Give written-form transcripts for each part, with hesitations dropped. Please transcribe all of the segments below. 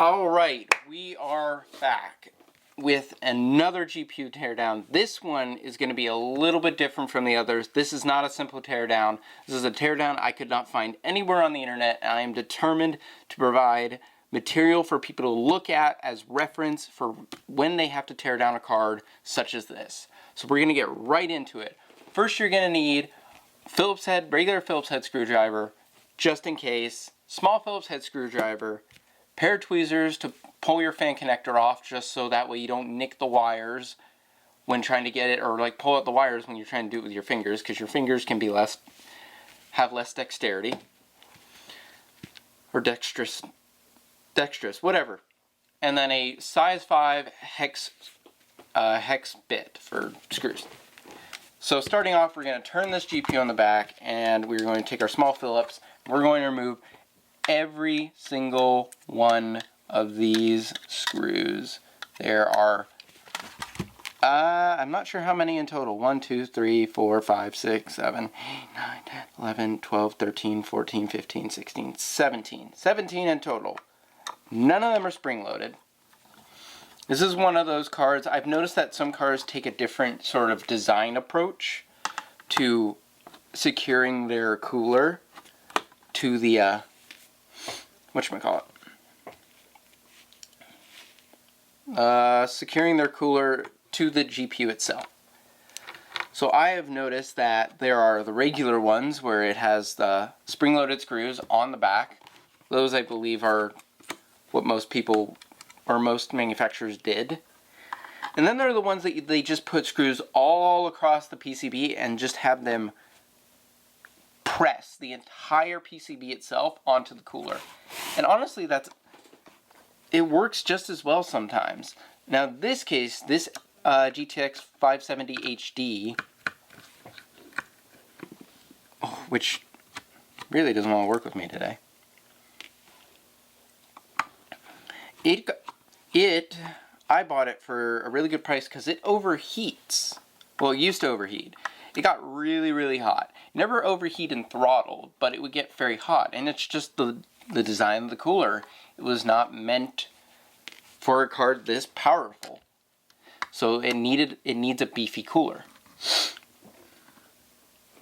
Alright, we are back with another GPU teardown. This one is going to be a little bit different from the others. This is not a simple teardown. This is a teardown I could not find anywhere on the internet, and I am determined to provide material for people to look at as reference for when they have to tear down a card such as this. So we're going to get right into it. First, you're going to need Phillips head, regular Phillips head screwdriver, just in case, small Phillips head screwdriver, pair of tweezers to pull your fan connector off, just so that way you don't nick the wires when trying to get it, or like pull out the wires when you're trying to do it with your fingers, because your fingers can be have less dexterity, or dexterous, whatever. And then a size 5 hex bit for screws. So starting off, we're going to turn this GPU on the back, and we're going to take our small Phillips. We're going to remove every single one of these screws. There are, I'm not sure how many in total. 1, 2, 3, 4, 5, 6, 7, 8, 9, 10, 11, 12, 13, 14, 15, 16, 17. 17 in total. None of them are spring-loaded. This is one of those cards. I've noticed that some cards take a different sort of design approach to securing their cooler to the, whatchamacallit? Securing their cooler to the GPU itself. So I have noticed that there are the regular ones where it has the spring-loaded screws on the back. Those, I believe, are what most people or most manufacturers did. And then there are the ones that they just put screws all across the PCB and just have them press the entire PCB itself onto the cooler. And honestly, it works just as well sometimes. Now in this case, this GTX 570 HD, which really doesn't want to work with me today, I bought it for a really good price because it overheats. Well, it used to overheat. It got really, really hot. It never overheat and throttled, but it would get very hot. And it's just the design of the cooler. It was not meant for a card this powerful. So it needs a beefy cooler.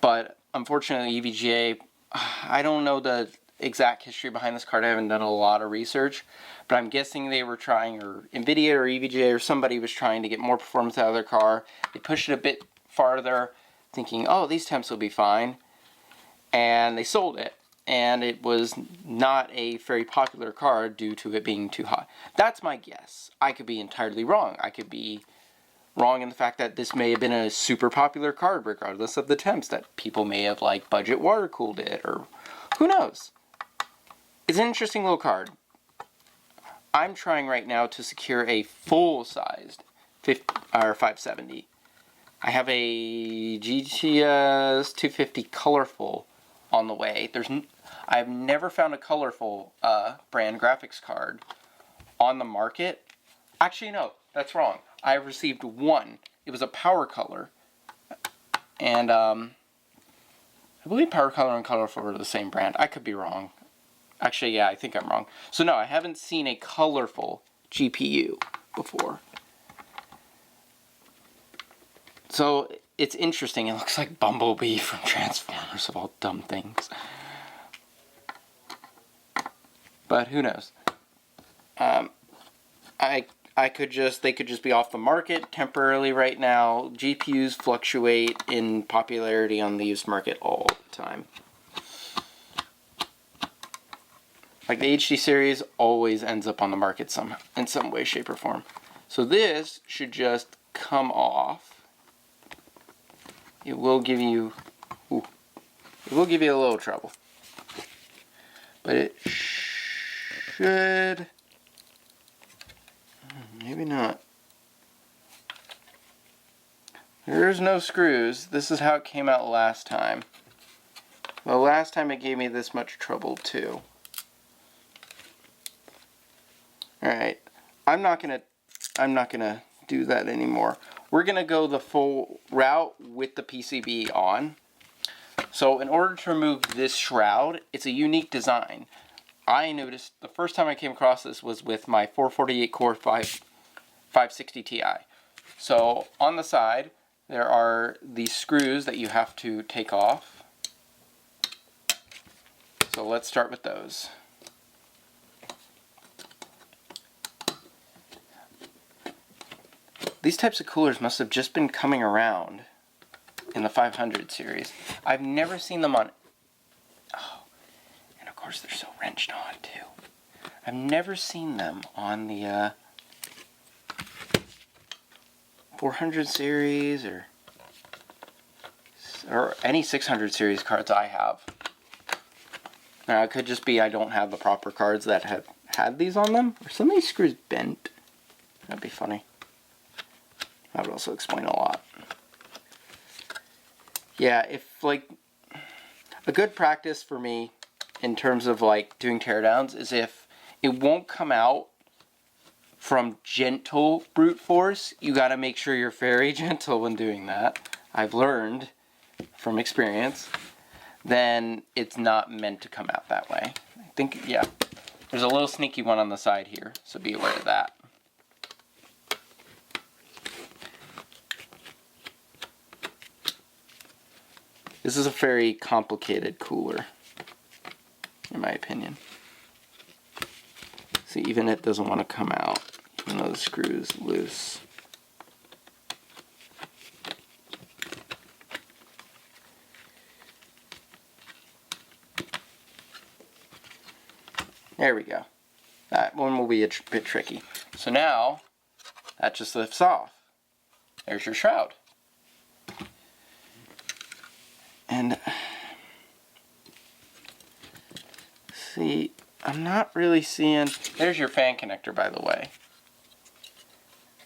But unfortunately, EVGA, I don't know the exact history behind this card. I haven't done a lot of research, but I'm guessing they were trying, or NVIDIA or EVGA or somebody was trying to get more performance out of their car. They pushed it a bit farther, thinking, oh, these temps will be fine, and they sold it, and it was not a very popular card due to it being too hot. That's my guess. I could be entirely wrong. I could be wrong in the fact that this may have been a super popular card regardless of the temps, that people may have like budget water cooled it, or who knows. It's an interesting little card. I'm trying right now to secure a full-sized 570. I have a GTX 250 colorful on the way. I've never found a colorful brand graphics card on the market. Actually, no, that's wrong. I received one. It was a Power Color, and I believe Power Color and colorful are the same brand. I could be wrong. Actually, yeah, I think I'm wrong. So no, I haven't seen a colorful GPU before. So it's interesting. It looks like Bumblebee from Transformers, of all dumb things. But who knows? They could just be off the market temporarily right now. GPUs fluctuate in popularity on the used market all the time. Like the HD series always ends up on the market in some way, shape, or form. So this should just come off. It will give you, a little trouble, but it should, maybe not. There's no screws. This is how it came out last time. Well, last time it gave me this much trouble too. Alright, I'm not gonna do that anymore. We're gonna go the full route with the PCB on. So in order to remove this shroud, it's a unique design. I noticed the first time I came across this was with my 448 core 560 Ti. So on the side, there are these screws that you have to take off. So let's start with those. These types of coolers must have just been coming around in the 500 series. I've never seen them on... Oh, and of course they're so wrenched on too. I've never seen them on the 400 series or any 600 series cards I have. Now it could just be I don't have the proper cards that have had these on them. Or some of these screws bent. That'd be funny. That would also explain a lot. Yeah, if like a good practice for me in terms of like doing teardowns is if it won't come out from gentle brute force, you gotta make sure you're very gentle when doing that. I've learned from experience. Then it's not meant to come out that way. I think, yeah, there's a little sneaky one on the side here, so be aware of that. This is a very complicated cooler, in my opinion. See, even it doesn't want to come out, even though the screw is loose. There we go. That one will be a bit tricky. So now, that just lifts off. There's your shroud. And see, I'm not really seeing... There's your fan connector, by the way.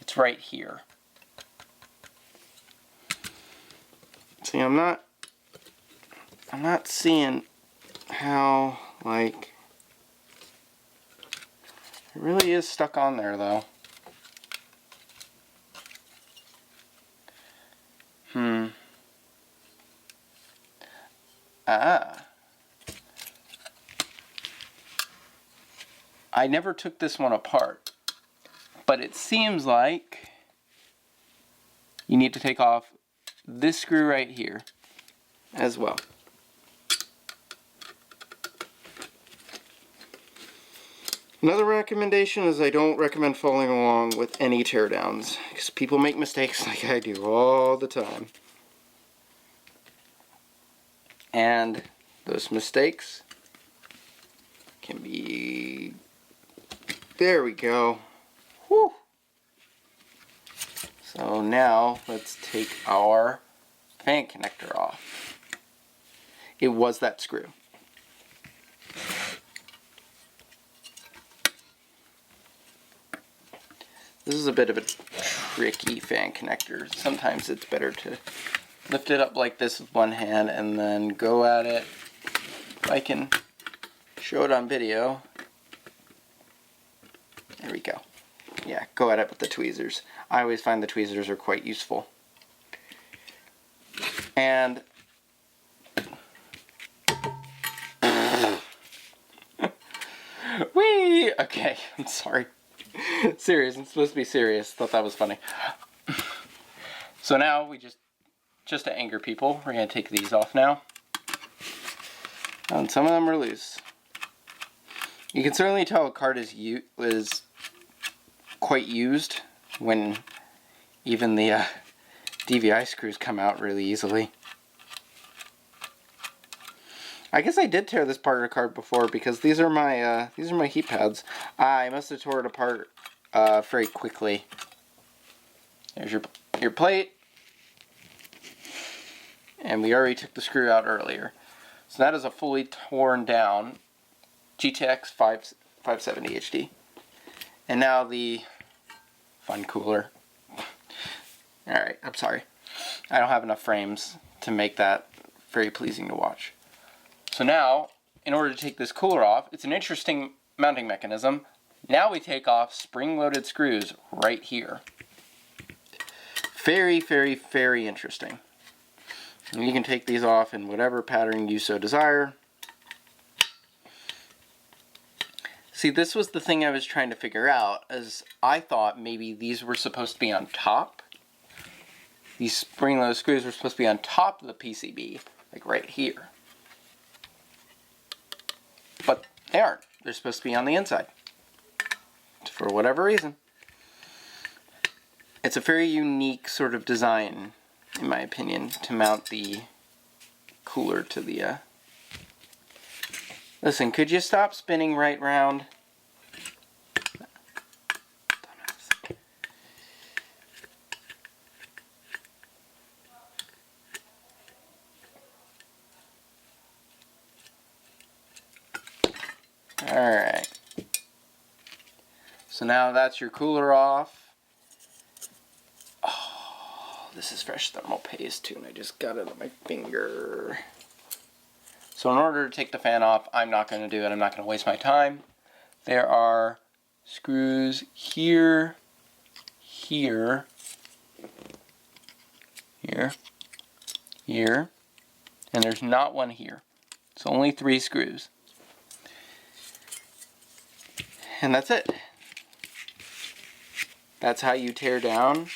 It's right here. See, I'm not seeing how, like... It really is stuck on there, though. I never took this one apart, but it seems like you need to take off this screw right here as well. Another recommendation is I don't recommend following along with any teardowns, because people make mistakes like I do all the time. And those mistakes can be... There we go. Whew. So now let's take our fan connector off. It was that screw. This is a bit of a tricky fan connector. Sometimes it's better to lift it up like this with one hand and then go at it. If I can show it on video. There we go. Yeah, go at it with the tweezers. I always find the tweezers are quite useful. And whee! Okay, I'm sorry. Serious, I'm supposed to be serious. Thought that was funny. So now we just to anger people, we're going to take these off now. And some of them are loose. You can certainly tell a card is quite used when even the DVI screws come out really easily. I guess I did tear this part of the card before because these are my heat pads. I must have tore it apart very quickly. There's your plate, and we already took the screw out earlier. So that is a fully torn down GTX 570 HD. And now the fun cooler. Alright, I'm sorry. I don't have enough frames to make that very pleasing to watch. So now, in order to take this cooler off, it's an interesting mounting mechanism. Now we take off spring-loaded screws right here. Very, very, very interesting. And you can take these off in whatever pattern you so desire. See, this was the thing I was trying to figure out, as I thought maybe these were supposed to be on top. These spring-loaded screws were supposed to be on top of the PCB, like right here. But they aren't. They're supposed to be on the inside. For whatever reason. It's a very unique sort of design, in my opinion, to mount the cooler to the... Listen, could you stop spinning right round? Alright. So now that's your cooler off. Oh, this is fresh thermal paste too, and I just got it on my finger. So in order to take the fan off, I'm not going to do it. I'm not going to waste my time. There are screws here, here, here, here, and there's not one here. It's only 3 screws. And that's it. That's how you tear down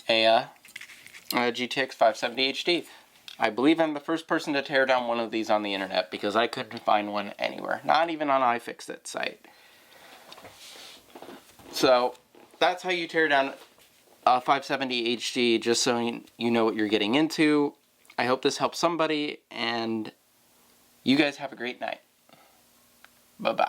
a GTX 570 HD. I believe I'm the first person to tear down one of these on the internet because I couldn't find one anywhere. Not even on iFixit site. So, that's how you tear down a 570 HD, just so you know what you're getting into. I hope this helps somebody, and you guys have a great night. Bye-bye.